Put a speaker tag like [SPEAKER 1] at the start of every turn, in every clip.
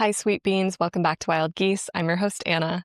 [SPEAKER 1] Hi, sweet beans. Welcome back to Wild Geese. I'm your host, Anna.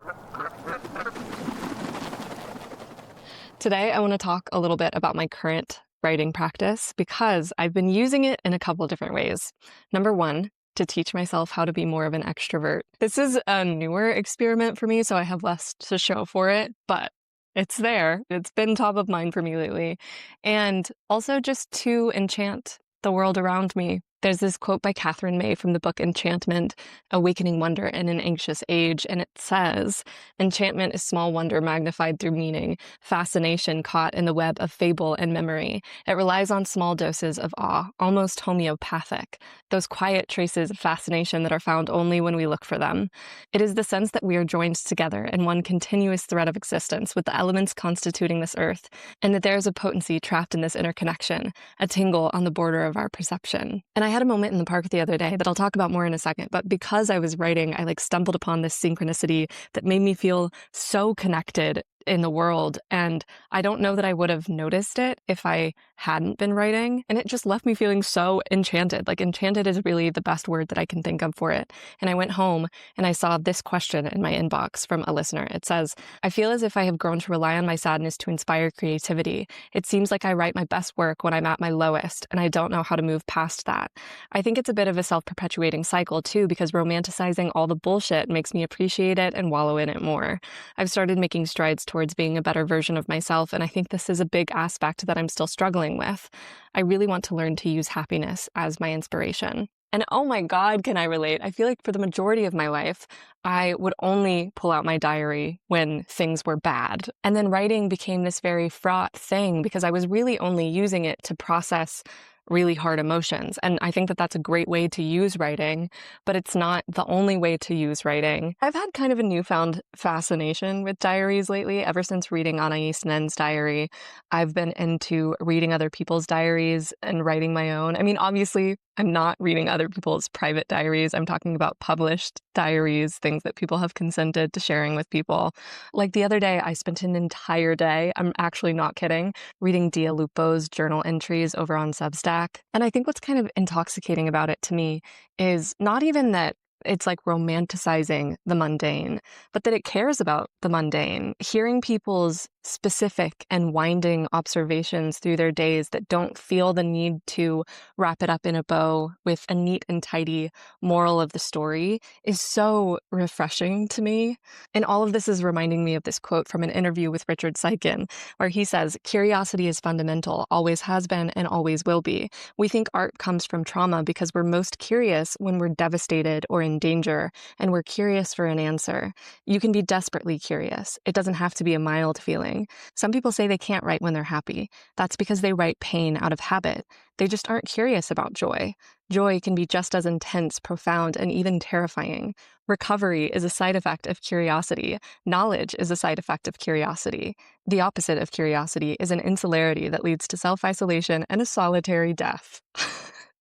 [SPEAKER 1] Today, I want to talk a little bit about my current writing practice because I've been using it in a couple different ways. Number one, to teach myself how to be more of an extrovert. This is a newer experiment for me, so I have less to show for it, but it's there. It's been top of mind for me lately. And also just to enchant the world around me. There's this quote by Catherine May from the book Enchantment, Awakening Wonder in an Anxious Age, and it says, "Enchantment is small wonder magnified through meaning, fascination caught in the web of fable and memory. It relies on small doses of awe, almost homeopathic, those quiet traces of fascination that are found only when we look for them. It is the sense that we are joined together in one continuous thread of existence with the elements constituting this earth, and that there is a potency trapped in this interconnection, a tingle on the border of our perception." And I had a moment in the park the other day that I'll talk about more in a second, but because I was writing, I stumbled upon this synchronicity that made me feel so connected in the world. And I don't know that I would have noticed it if I hadn't been writing. And it just left me feeling so enchanted. Enchanted is really the best word that I can think of for it. And I went home and I saw this question in my inbox from a listener. It says, "I feel as if I have grown to rely on my sadness to inspire creativity. It seems like I write my best work when I'm at my lowest, and I don't know how to move past that. I think it's a bit of a self-perpetuating cycle too, because romanticizing all the bullshit makes me appreciate it and wallow in it more. I've started making strides towards being a better version of myself, and I think this is a big aspect that I'm still struggling with. I really want to learn to use happiness as my inspiration." And oh my God, can I relate? I feel like for the majority of my life, I would only pull out my diary when things were bad. And then writing became this very fraught thing because I was really only using it to process really hard emotions. And I think that that's a great way to use writing, but it's not the only way to use writing. I've had kind of a newfound fascination with diaries lately. Ever since reading Anais Nin's diary, I've been into reading other people's diaries and writing my own. I mean, obviously, I'm not reading other people's private diaries. I'm talking about published diaries, things that people have consented to sharing with people. Like the other day, I spent an entire day, I'm actually not kidding, reading Dia Lupo's journal entries over on Substack. And I think what's kind of intoxicating about it to me is not even that it's romanticizing the mundane, but that it cares about the mundane. Hearing people's specific and winding observations through their days that don't feel the need to wrap it up in a bow with a neat and tidy moral of the story is so refreshing to me. And all of this is reminding me of this quote from an interview with Richard Seikin, where he says, "Curiosity is fundamental, always has been, and always will be. We think art comes from trauma because we're most curious when we're devastated or in danger, and we're curious for an answer. You can be desperately curious. It doesn't have to be a mild feeling. Some people say they can't write when they're happy. That's because they write pain out of habit. They just aren't curious about joy. Joy can be just as intense, profound, and even terrifying. Recovery is a side effect of curiosity. Knowledge is a side effect of curiosity. The opposite of curiosity is an insularity that leads to self-isolation and a solitary death."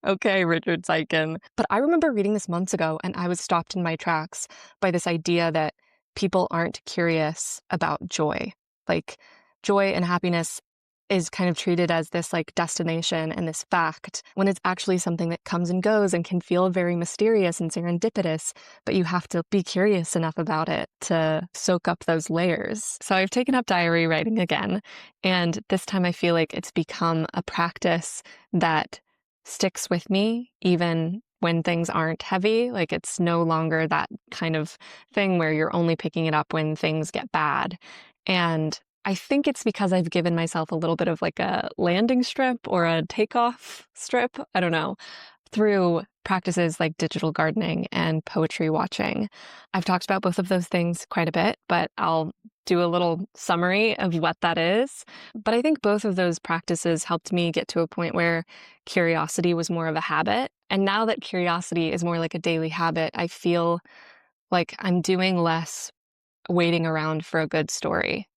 [SPEAKER 1] Okay, Richard Seikin. But I remember reading this months ago, and I was stopped in my tracks by this idea that people aren't curious about joy. Joy and happiness is kind of treated as this destination and this fact, when it's actually something that comes and goes and can feel very mysterious and serendipitous, but you have to be curious enough about it to soak up those layers. So I've taken up diary writing again, and this time I feel like it's become a practice that sticks with me even when things aren't heavy. It's no longer that kind of thing where you're only picking it up when things get bad. And I think it's because I've given myself a little bit of a landing strip or a takeoff strip, I don't know, through practices like digital gardening and poetry watching. I've talked about both of those things quite a bit, but I'll do a little summary of what that is. But I think both of those practices helped me get to a point where curiosity was more of a habit. And now that curiosity is more like a daily habit, I feel like I'm doing less waiting around for a good story.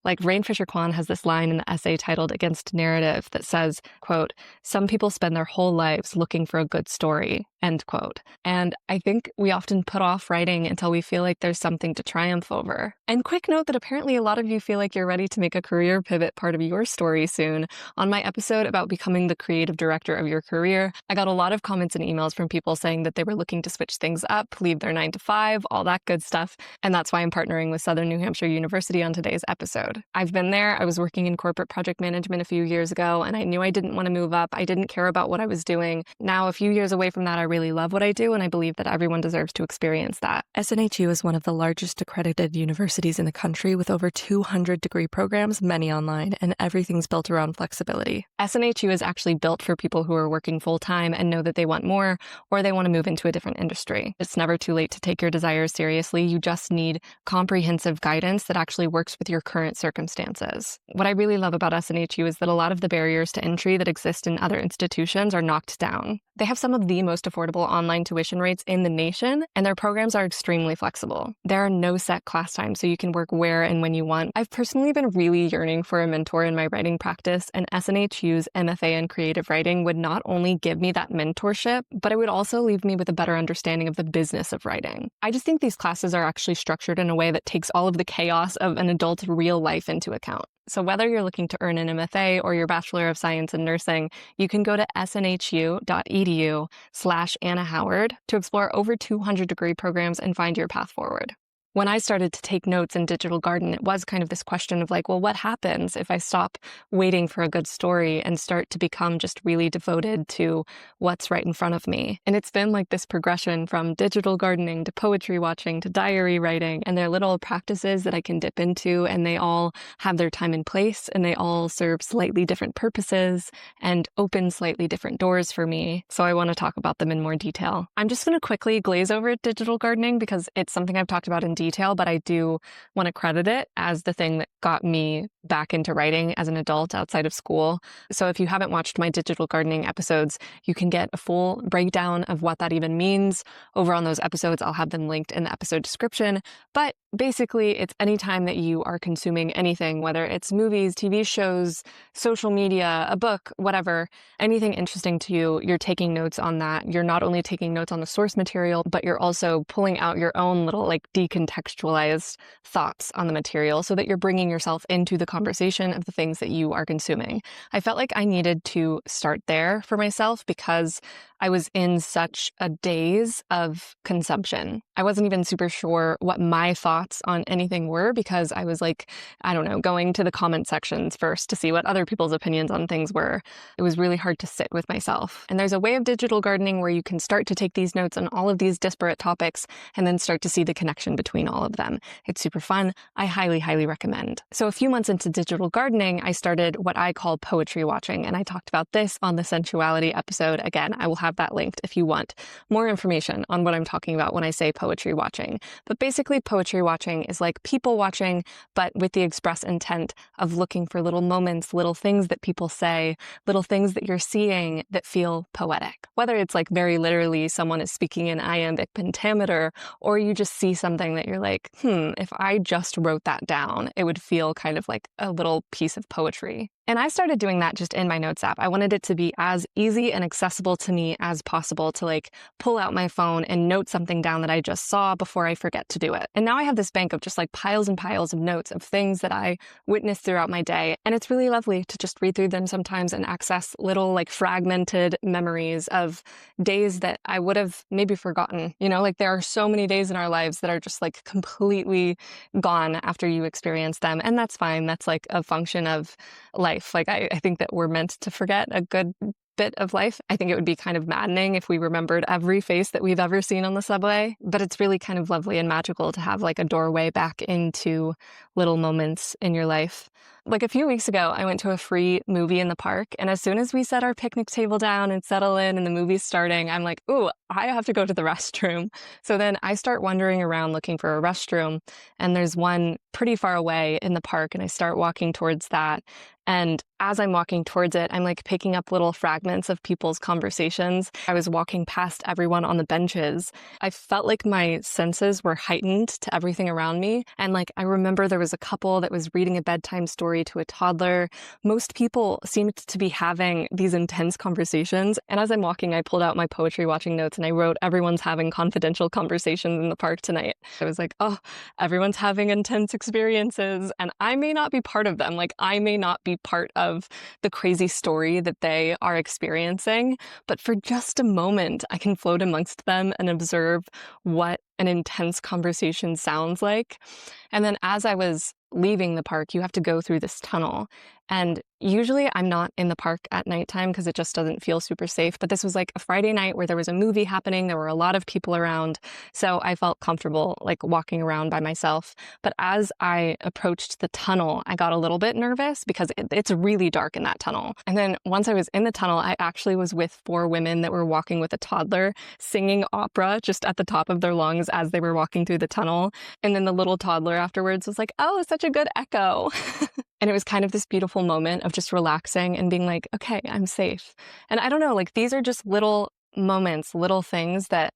[SPEAKER 1] Like Rain Fisher Kwan has this line in the essay titled Against Narrative that says, quote, "Some people spend their whole lives looking for a good story," end quote. And I think we often put off writing until we feel like there's something to triumph over. And quick note that apparently a lot of you feel like you're ready to make a career pivot part of your story soon. On my episode about becoming the creative director of your career, I got a lot of comments and emails from people saying that they were looking to switch things up, leave their 9 to 5, all that good stuff. And that's why I'm partnering with Southern New Hampshire University on today's episode. I've been there. I was working in corporate project management a few years ago, and I knew I didn't want to move up. I didn't care about what I was doing. Now, a few years away from that, I really love what I do, and I believe that everyone deserves to experience that. SNHU is one of the largest accredited universities in the country with over 200 degree programs, many online, and everything's built around flexibility. SNHU is actually built for people who are working full-time and know that they want more, or they want to move into a different industry. It's never too late to take your desires seriously. You just need comprehensive guidance that actually works with your current circumstances. What I really love about SNHU is that a lot of the barriers to entry that exist in other institutions are knocked down. They have some of the most affordable online tuition rates in the nation, and their programs are extremely flexible. There are no set class times, so you can work where and when you want. I've personally been really yearning for a mentor in my writing practice, and SNHU's MFA in creative writing would not only give me that mentorship, but it would also leave me with a better understanding of the business of writing. I just think these classes are actually structured in a way that takes all of the chaos of an adult's real life into account. So whether you're looking to earn an MFA or your Bachelor of Science in Nursing, you can go to snhu.edu/Anna Howard to explore over 200 degree programs and find your path forward. When I started to take notes in Digital Garden, it was kind of this question of like, well, what happens if I stop waiting for a good story and start to become just really devoted to what's right in front of me? And it's been like this progression from digital gardening to poetry watching to diary writing, and they're little practices that I can dip into, and they all have their time and place, and they all serve slightly different purposes and open slightly different doors for me. So I want to talk about them in more detail. I'm just going to quickly glaze over digital gardening because it's something I've talked about in detail, but I do want to credit it as the thing that got me back into writing as an adult outside of school. So if you haven't watched my digital gardening episodes, you can get a full breakdown of what that even means over on those episodes. I'll have them linked in the episode description. But basically, it's any time that you are consuming anything, whether it's movies, TV shows, social media, a book, whatever, anything interesting to you, you're taking notes on that. You're not only taking notes on the source material, but you're also pulling out your own little like decontextualized thoughts on the material so that you're bringing yourself into the conversation of the things that you are consuming. I felt like I needed to start there for myself because I was in such a daze of consumption. I wasn't even super sure what my thoughts on anything were because I was like, I don't know, going to the comment sections first to see what other people's opinions on things were. It was really hard to sit with myself. And there's a way of digital gardening where you can start to take these notes on all of these disparate topics and then start to see the connection between all of them. It's super fun. I highly, highly recommend. So a few months into digital gardening, I started what I call poetry watching. And I talked about this on the sensuality episode. Again, I will have that linked if you want more information on what I'm talking about when I say poetry watching. But basically, poetry watching is like people watching, but with the express intent of looking for little moments, little things that people say, little things that you're seeing that feel poetic. Whether it's like very literally someone is speaking in iambic pentameter, or you just see something that you're like, if I just wrote that down, it would feel kind of like a little piece of poetry. And I started doing that just in my notes app. I wanted it to be as easy and accessible to me as possible to like pull out my phone and note something down that I just saw before I forget to do it. And now I have this bank of just like piles and piles of notes of things that I witnessed throughout my day. And it's really lovely to just read through them sometimes and access little like fragmented memories of days that I would have maybe forgotten. You know, like there are so many days in our lives that are just like completely gone after you experience them. And that's fine. That's like a function of life. Like I think that we're meant to forget a good bit of life. I think it would be kind of maddening if we remembered every face that we've ever seen on the subway, but it's really kind of lovely and magical to have like a doorway back into little moments in your life. Like a few weeks ago, I went to a free movie in the park, and as soon as we set our picnic table down and settle in and the movie's starting, I'm like, ooh, I have to go to the restroom. So then I start wandering around looking for a restroom, and there's one pretty far away in the park, and I start walking towards that. And as I'm walking towards it, I'm like picking up little fragments of people's conversations. I was walking past everyone on the benches. I felt like my senses were heightened to everything around me. And like, I remember there was a couple that was reading a bedtime story to a toddler. Most people seemed to be having these intense conversations. And as I'm walking, I pulled out my poetry watching notes and I wrote, "Everyone's having confidential conversations in the park tonight." I was like, oh, everyone's having intense experiences and I may not be part of them. Like, I may not be part of the crazy story that they are experiencing, but for just a moment, I can float amongst them and observe what an intense conversation sounds like. And then as I was leaving the park, you have to go through this tunnel. And usually I'm not in the park at nighttime because it just doesn't feel super safe. But this was like a Friday night where there was a movie happening. There were a lot of people around. So I felt comfortable like walking around by myself. But as I approached the tunnel, I got a little bit nervous because it's really dark in that tunnel. And then once I was in the tunnel, I actually was with 4 women that were walking with a toddler, singing opera just at the top of their lungs as they were walking through the tunnel. And then the little toddler afterwards was like, "Oh, such a good echo." And it was kind of this beautiful moment of just relaxing and being like, okay, I'm safe. And I don't know, like these are just little moments, little things that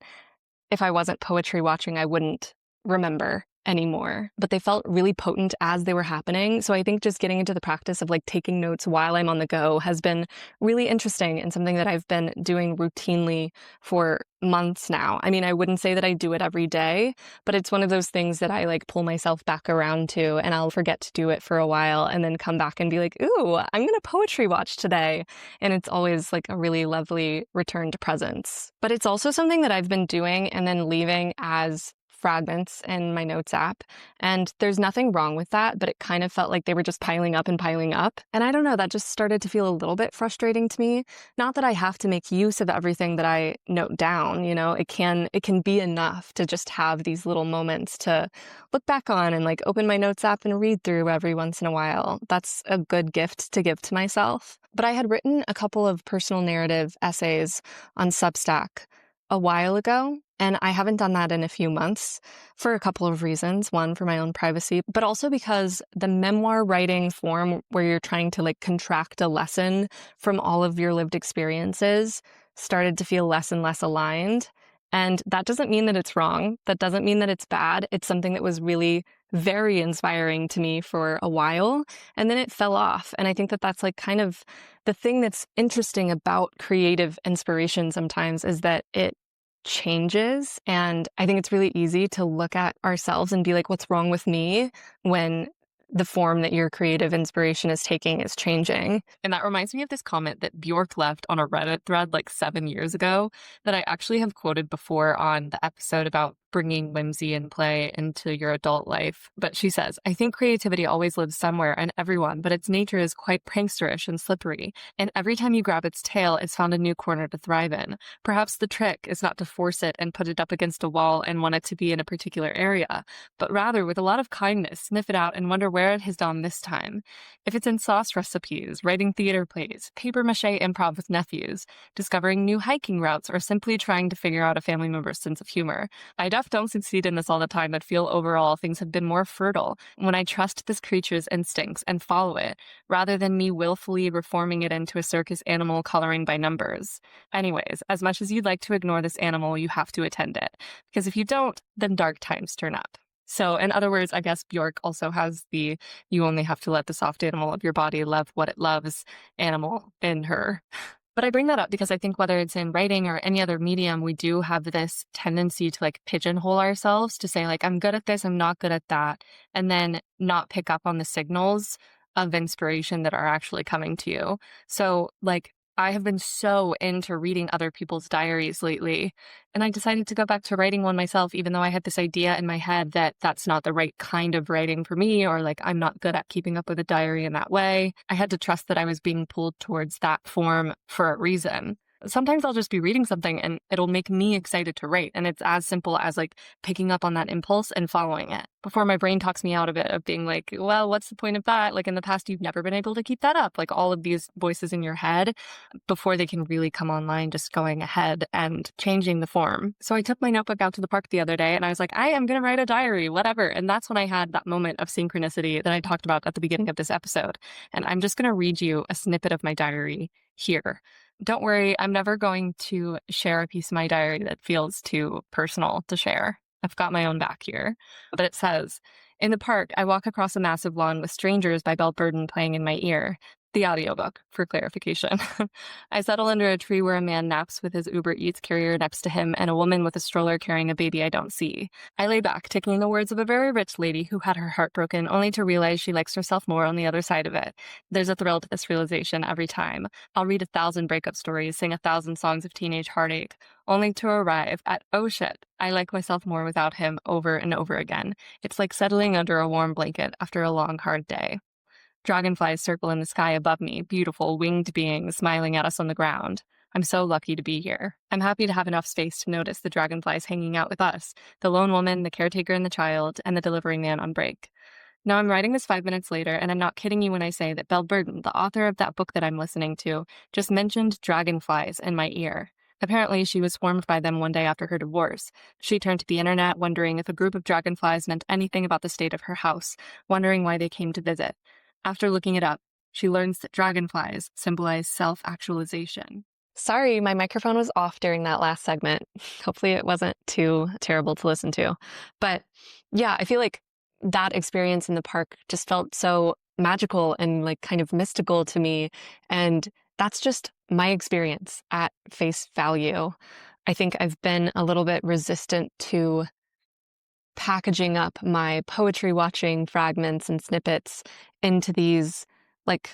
[SPEAKER 1] if I wasn't poetry watching, I wouldn't remember anymore. But they felt really potent as they were happening. So I think just getting into the practice of like taking notes while I'm on the go has been really interesting and something that I've been doing routinely for months now. I mean, I wouldn't say that I do it every day, but it's one of those things that I like pull myself back around to, and I'll forget to do it for a while and then come back and be like, ooh, I'm going to poetry watch today. And it's always like a really lovely return to presence. But it's also something that I've been doing and then leaving as fragments in my notes app. And there's nothing wrong with that, but it kind of felt like they were just piling up and piling up. And I don't know, that just started to feel a little bit frustrating to me. Not that I have to make use of everything that I note down, you know, it can be enough to just have these little moments to look back on and like open my notes app and read through every once in a while. That's a good gift to give to myself. But I had written a couple of personal narrative essays on Substack a while ago, and I haven't done that in a few months for a couple of reasons. One, for my own privacy, but also because the memoir writing form where you're trying to like contract a lesson from all of your lived experiences started to feel less and less aligned. And that doesn't mean that it's wrong. That doesn't mean that it's bad. It's something that was really very inspiring to me for a while, and then it fell off. And I think that that's like kind of the thing that's interesting about creative inspiration sometimes is that it changes. And I think it's really easy to look at ourselves and be like, what's wrong with me when the form that your creative inspiration is taking is changing. And that reminds me of this comment that Bjork left on a Reddit thread like 7 years ago that I actually have quoted before on the episode about bringing whimsy and play into your adult life. But she says, "I think creativity always lives somewhere and everyone, but its nature is quite pranksterish and slippery. And every time you grab its tail, it's found a new corner to thrive in. Perhaps the trick is not to force it and put it up against a wall and want it to be in a particular area, but rather with a lot of kindness, sniff it out and wonder where it has gone this time. If it's in sauce recipes, writing theater plays, paper mache improv with nephews, discovering new hiking routes, or simply trying to figure out a family member's sense of humor. I don't succeed in this all the time, but feel overall things have been more fertile when I trust this creature's instincts and follow it, rather than me willfully reforming it into a circus animal coloring by numbers. Anyways, as much as you'd like to ignore this animal, you have to attend it, because if you don't, then dark times turn up." So in other words, I guess Bjork also has the "you only have to let the soft animal of your body love what it loves" animal in her. But I bring that up because I think whether it's in writing or any other medium, we do have this tendency to like pigeonhole ourselves to say like, I'm good at this, I'm not good at that, and then not pick up on the signals of inspiration that are actually coming to you. So like, I have been so into reading other people's diaries lately, and I decided to go back to writing one myself, even though I had this idea in my head that that's not the right kind of writing for me, or like I'm not good at keeping up with a diary in that way. I had to trust that I was being pulled towards that form for a reason. sometimes I'll just be reading something and it'll make me excited to write. And it's as simple as like picking up on that impulse and following it before my brain talks me out of it, of being like, well, what's the point of that? Like in the past, you've never been able to keep that up. Like all of these voices in your head before they can really come online, just going ahead and changing the form. So I took my notebook out to the park the other day and I was like, I am going to write a diary, whatever. And that's when I had that moment of synchronicity that I talked about at the beginning of this episode. And I'm just going to read you a snippet of my diary here. Don't worry, I'm never going to share a piece of my diary that feels too personal to share. I've got my own back here. But it says, in the park, I walk across a massive lawn with Strangers by Belle Burden playing in my ear. The audiobook, for clarification. I settle under a tree where a man naps with his Uber Eats carrier next to him and a woman with a stroller carrying a baby I don't see. I lay back, taking the words of a very rich lady who had her heart broken, only to realize she likes herself more on the other side of it. There's a thrill to this realization every time. I'll read 1,000 breakup stories, sing 1,000 songs of teenage heartache, only to arrive at, oh shit, I like myself more without him over and over again. It's like settling under a warm blanket after a long, hard day. Dragonflies circle in the sky above me, beautiful winged beings smiling at us on the ground. I'm so lucky to be here. I'm happy to have enough space to notice the dragonflies hanging out with us, the lone woman, the caretaker and the child, and the delivering man on break. Now I'm writing this 5 minutes later, and I'm not kidding you when I say that Belle Burden, the author of that book that I'm listening to, just mentioned dragonflies in my ear. Apparently, she was swarmed by them one day after her divorce. She turned to the internet, wondering if a group of dragonflies meant anything about the state of her house, wondering why they came to visit. After looking it up, she learns that dragonflies symbolize self-actualization. Sorry, my microphone was off during that last segment. Hopefully it wasn't too terrible to listen to. But yeah, I feel like that experience in the park just felt so magical and like kind of mystical to me. And that's just my experience at face value. I think I've been a little bit resistant to packaging up my poetry watching fragments and snippets into these like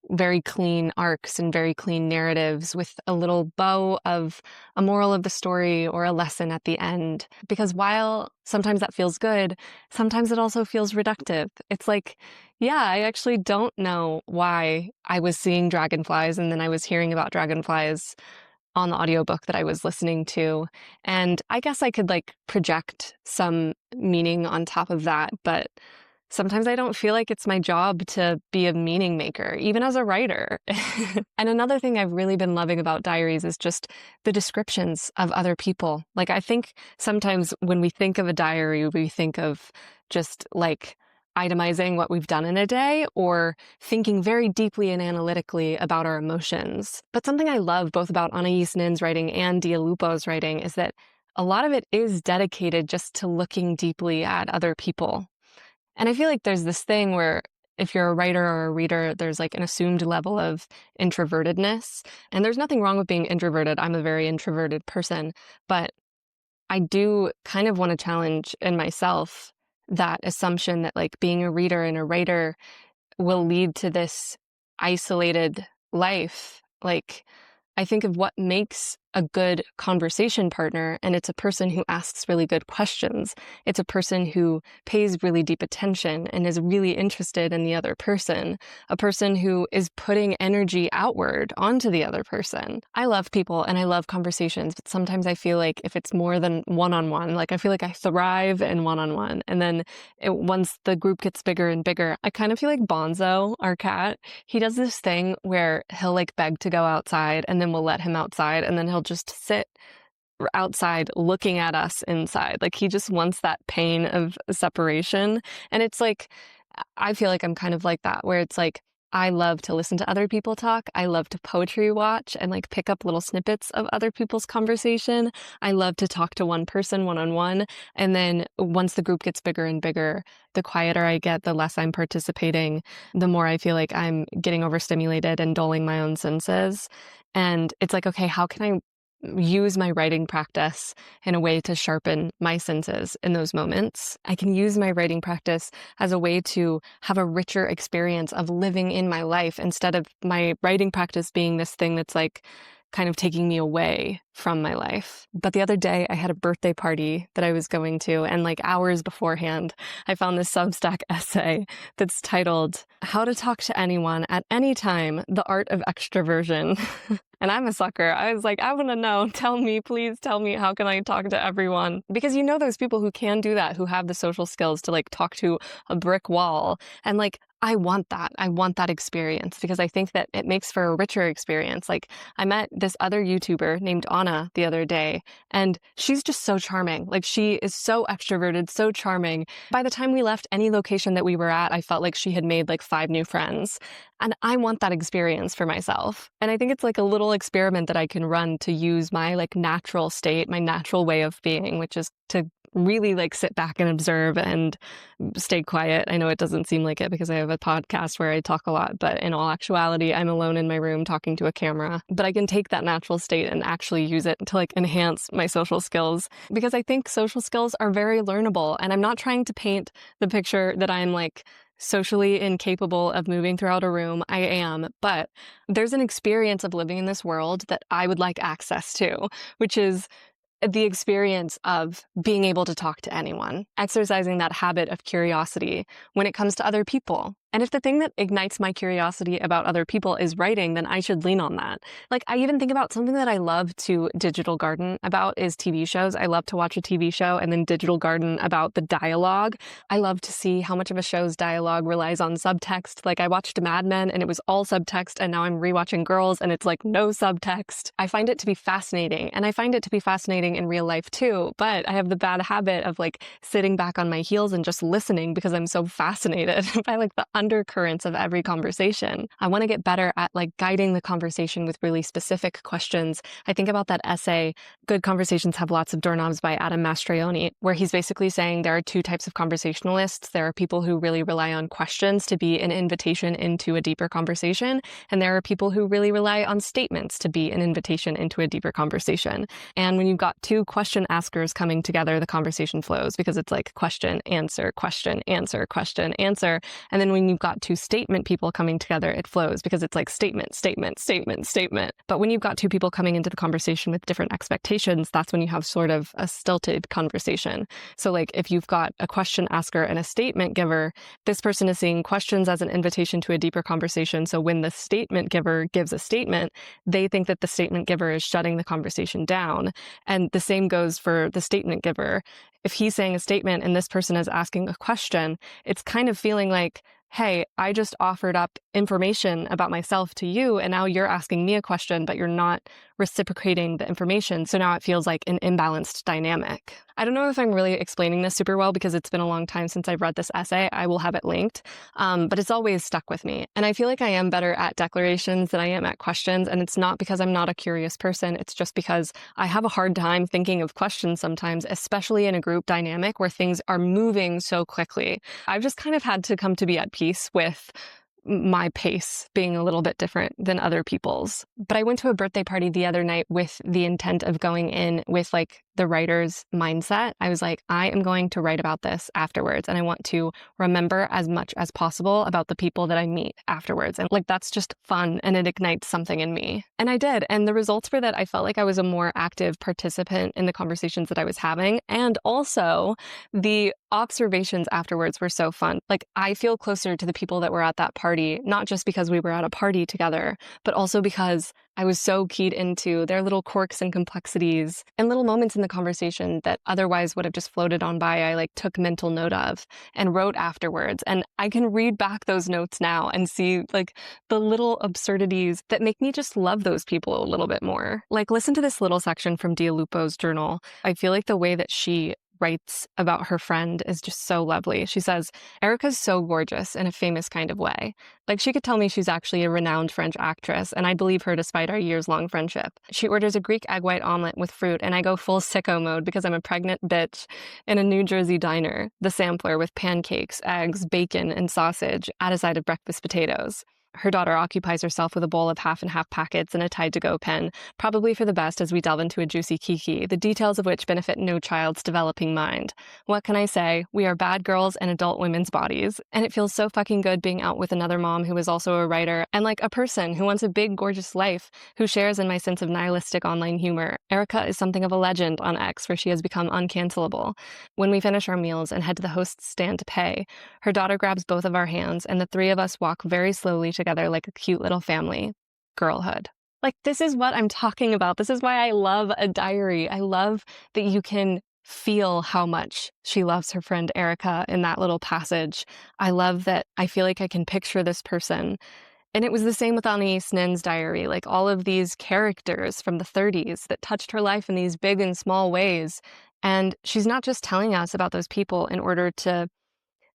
[SPEAKER 1] very clean arcs and very clean narratives with a little bow of a moral of the story or a lesson at the end. Because while sometimes that feels good, sometimes it also feels reductive. It's like, yeah, I actually don't know why I was seeing dragonflies and then I was hearing about dragonflies on the audiobook that I was listening to. And I guess I could like project some meaning on top of that, but sometimes I don't feel like it's my job to be a meaning maker, even as a writer. And another thing I've really been loving about diaries is just the descriptions of other people. Like I think sometimes when we think of a diary, we think of just like itemizing what we've done in a day or thinking very deeply and analytically about our emotions. But something I love both about Anais Nin's writing and Dia Lupo's writing is that a lot of it is dedicated just to looking deeply at other people. And I feel like there's this thing where if you're a writer or a reader, there's like an assumed level of introvertedness. And there's nothing wrong with being introverted. I'm a very introverted person, but I do kind of want to challenge in myself that assumption that like being a reader and a writer will lead to this isolated life. Like I think of what makes a good conversation partner, and it's a person who asks really good questions. It's a person who pays really deep attention and is really interested in the other person, a person who is putting energy outward onto the other person. I love people and I love conversations, but sometimes I feel like if it's more than one-on-one, like I feel like I thrive in one-on-one. And then once the group gets bigger and bigger, I kind of feel like Bonzo, our cat. He does this thing where he'll like beg to go outside and then we'll let him outside and then he'll just sit outside looking at us inside. Like he just wants that pain of separation. And it's like, I feel like I'm kind of like that, where it's like, I love to listen to other people talk. I love to poetry watch and like pick up little snippets of other people's conversation. I love to talk to one person one-on-one. And then once the group gets bigger and bigger, the quieter I get, the less I'm participating, the more I feel like I'm getting overstimulated and dulling my own senses. And it's like, okay, how can I use my writing practice in a way to sharpen my senses in those moments? I can use my writing practice as a way to have a richer experience of living in my life instead of my writing practice being this thing that's like kind of taking me away from my life. But the other day I had a birthday party that I was going to, and like hours beforehand, I found this Substack essay that's titled, How to Talk to Anyone at Any Time, The Art of Extroversion. And I'm a sucker. I was like, I want to know. Tell me, please tell me, how can I talk to everyone? Because you know those people who can do that, who have the social skills to like talk to a brick wall. And like, I want that. I want that experience because I think that it makes for a richer experience. Like, I met this other YouTuber named Anna the other day, and she's just so charming. Like, she is so extroverted, so charming. By the time we left any location that we were at, I felt like she had made like 5 new friends. And I want that experience for myself. And I think it's like a little experiment that I can run to use my like natural state, my natural way of being, which is to really like sit back and observe and stay quiet. I know it doesn't seem like it because I have a podcast where I talk a lot, but in all actuality, I'm alone in my room talking to a camera. But I can take that natural state and actually use it to like enhance my social skills, because I think social skills are very learnable. And I'm not trying to paint the picture that I'm like socially incapable of moving throughout a room. I am, but there's an experience of living in this world that I would like access to, which is the experience of being able to talk to anyone, exercising that habit of curiosity when it comes to other people. And if the thing that ignites my curiosity about other people is writing, then I should lean on that. Like, I even think about something that I love to digital garden about is TV shows. I love to watch a TV show and then digital garden about the dialogue. I love to see how much of a show's dialogue relies on subtext. Like, I watched Mad Men and it was all subtext, and now I'm rewatching Girls and it's like no subtext. I find it to be fascinating, and I find it to be fascinating in real life too, but I have the bad habit of like sitting back on my heels and just listening because I'm so fascinated by like the undercurrents of every conversation. I want to get better at like guiding the conversation with really specific questions. I think about that essay, Good Conversations Have Lots of Doorknobs by Adam Mastroianni, where he's basically saying there are 2 types of conversationalists. There are people who really rely on questions to be an invitation into a deeper conversation, and there are people who really rely on statements to be an invitation into a deeper conversation. And when you've got 2 question askers coming together, the conversation flows because it's like question, answer, question, answer, question, answer. And then when you've got 2 statement people coming together, it flows because it's like statement, statement, statement, statement. But when you've got 2 people coming into the conversation with different expectations, that's when you have sort of a stilted conversation. So like if you've got a question asker and a statement giver, this person is seeing questions as an invitation to a deeper conversation. So when the statement giver gives a statement, they think that the statement giver is shutting the conversation down. And the same goes for the statement giver. If he's saying a statement and this person is asking a question, it's kind of feeling like, hey, I just offered up information about myself to you, and now you're asking me a question, but you're not reciprocating the information. So now it feels like an imbalanced dynamic. I don't know if I'm really explaining this super well because it's been a long time since I've read this essay. I will have it linked, but it's always stuck with me. And I feel like I am better at declarations than I am at questions. And it's not because I'm not a curious person. It's just because I have a hard time thinking of questions sometimes, especially in a group dynamic where things are moving so quickly. I've just kind of had to come to be at peace with my pace being a little bit different than other people's. But I went to a birthday party the other night with the intent of going in with like the writer's mindset. I was like, I am going to write about this afterwards, and I want to remember as much as possible about the people that I meet afterwards. And like, that's just fun, and it ignites something in me. And I did. And the results were that I felt like I was a more active participant in the conversations that I was having. And also the observations afterwards were so fun. Like, I feel closer to the people that were at that party, not just because we were at a party together, but also because I was so keyed into their little quirks and complexities and little moments in the conversation that otherwise would have just floated on by. I like took mental note of and wrote afterwards. And I can read back those notes now and see like the little absurdities that make me just love those people a little bit more. Like, listen to this little section from Dia Lupo's journal. I feel like the way that she writes about her friend is just so lovely. She says, Erica's so gorgeous in a famous kind of way. Like, she could tell me she's actually a renowned French actress, and I'd believe her despite our years-long friendship. She orders a Greek egg white omelet with fruit, and I go full sicko mode because I'm a pregnant bitch in a New Jersey diner, the sampler with pancakes, eggs, bacon, and sausage, at a side of breakfast potatoes. Her daughter occupies herself with a bowl of half and half packets and a Tide-to-go pen, probably for the best as we delve into a juicy kiki, the details of which benefit no child's developing mind. What can I say? We are bad girls in adult women's bodies, and it feels so fucking good being out with another mom who is also a writer, and like a person who wants a big, gorgeous life, who shares in my sense of nihilistic online humor. Erica is something of a legend on X, where she has become uncancelable. When we finish our meals and head to the host's stand to pay, her daughter grabs both of our hands, and the 3 of us walk very slowly together like a cute little family. Girlhood. Like, this is what I'm talking about. This is why I love a diary. I love that you can feel how much she loves her friend Erica in that little passage. I love that I feel like I can picture this person. And it was the same with Anais Nin's diary, like all of these characters from the 30s that touched her life in these big and small ways. And she's not just telling us about those people in order to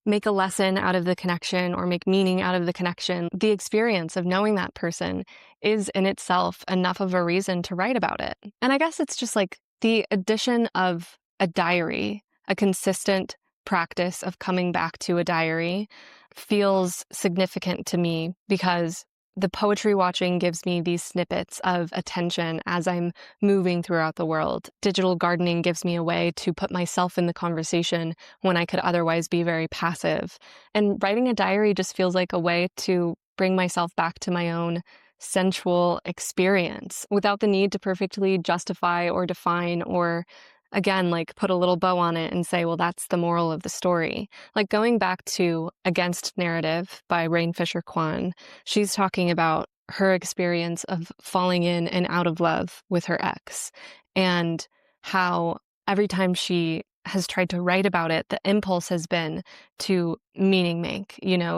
[SPEAKER 1] make a lesson out of the connection or make meaning out of the connection. The experience of knowing that person is in itself enough of a reason to write about it. And I guess it's just like the addition of a diary, a consistent practice of coming back to a diary feels significant to me because the poetry watching gives me these snippets of attention as I'm moving throughout the world. Digital gardening gives me a way to put myself in the conversation when I could otherwise be very passive. And writing a diary just feels like a way to bring myself back to my own sensual experience without the need to perfectly justify or define or again, like put a little bow on it and say, well, that's the moral of the story. Like going back to Against Narrative by Rain Fisher Kwan, she's talking about her experience of falling in and out of love with her ex and how every time she has tried to write about it, the impulse has been to meaning make,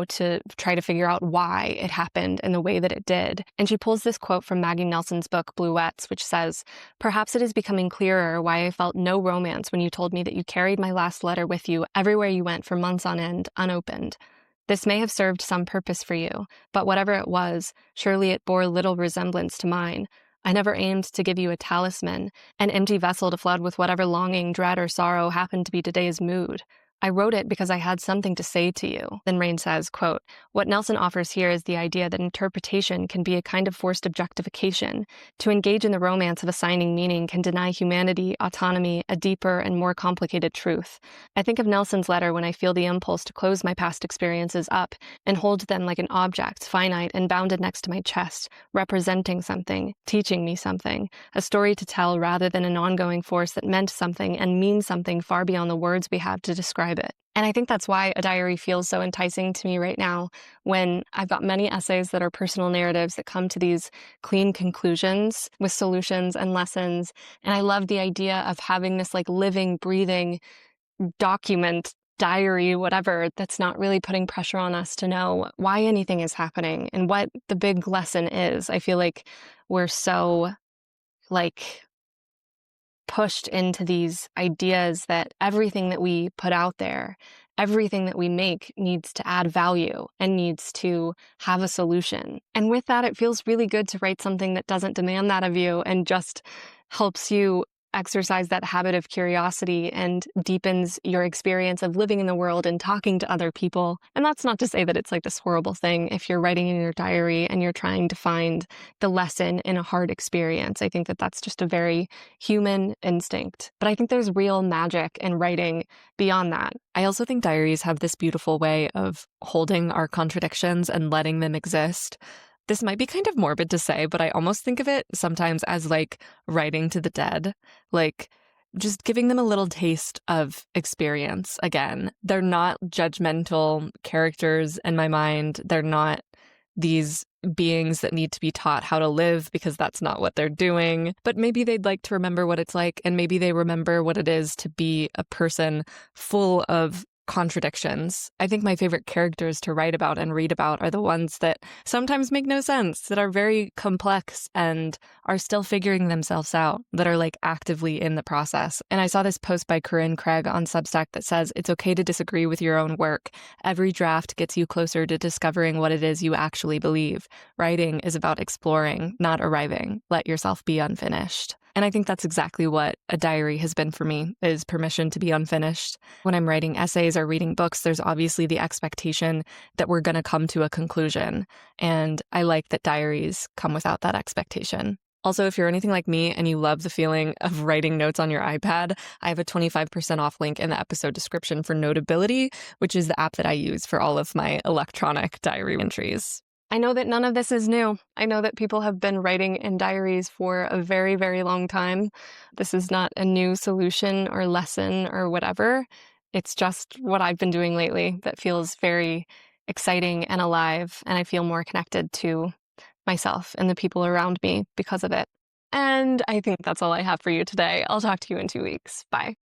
[SPEAKER 1] to try to figure out why it happened in the way that it did. And she pulls this quote from Maggie Nelson's book, Bluettes, which says, "Perhaps it is becoming clearer why I felt no romance when you told me that you carried my last letter with you everywhere you went for months on end, unopened. This may have served some purpose for you, but whatever it was, surely it bore little resemblance to mine. I never aimed to give you a talisman, an empty vessel to flood with whatever longing, dread, or sorrow happened to be today's mood. I wrote it because I had something to say to you." Then Rain says, quote, "What Nelson offers here is the idea that interpretation can be a kind of forced objectification. To engage in the romance of assigning meaning can deny humanity, autonomy, a deeper and more complicated truth. I think of Nelson's letter when I feel the impulse to close my past experiences up and hold them like an object, finite and bounded next to my chest, representing something, teaching me something, a story to tell rather than an ongoing force that meant something and means something far beyond the words we have to describe it. And I think that's why a diary feels so enticing to me right now when I've got many essays that are personal narratives that come to these clean conclusions with solutions and lessons. And I love the idea of having this like living, breathing document, diary, whatever, that's not really putting pressure on us to know why anything is happening and what the big lesson is. I feel like we're so like pushed into these ideas that everything that we put out there, everything that we make needs to add value and needs to have a solution. And with that, it feels really good to write something that doesn't demand that of you and just helps you exercise that habit of curiosity and deepens your experience of living in the world and talking to other people. And that's not to say that it's like this horrible thing if you're writing in your diary and you're trying to find the lesson in a hard experience. I think that that's just a very human instinct. But I think there's real magic in writing beyond that. I also think diaries have this beautiful way of holding our contradictions and letting them exist. This might be kind of morbid to say, but I almost think of it sometimes as like writing to the dead, like just giving them a little taste of experience again. They're not judgmental characters in my mind. They're not these beings that need to be taught how to live because that's not what they're doing. But maybe they'd like to remember what it's like, and maybe they remember what it is to be a person full of contradictions. I think my favorite characters to write about and read about are the ones that sometimes make no sense, that are very complex and are still figuring themselves out, that are like actively in the process. And I saw this post by Corinne Craig on Substack that says, "It's okay to disagree with your own work. Every draft gets you closer to discovering what it is you actually believe. Writing is about exploring, not arriving. Let yourself be unfinished." And I think that's exactly what a diary has been for me, is permission to be unfinished. When I'm writing essays or reading books, there's obviously the expectation that we're going to come to a conclusion. And I like that diaries come without that expectation. Also, if you're anything like me and you love the feeling of writing notes on your iPad, I have a 25% off link in the episode description for Notability, which is the app that I use for all of my electronic diary entries. I know that none of this is new. I know that people have been writing in diaries for a very, very long time. This is not a new solution or lesson or whatever. It's just what I've been doing lately that feels very exciting and alive, and I feel more connected to myself and the people around me because of it. And I think that's all I have for you today. I'll talk to you in 2 weeks. Bye.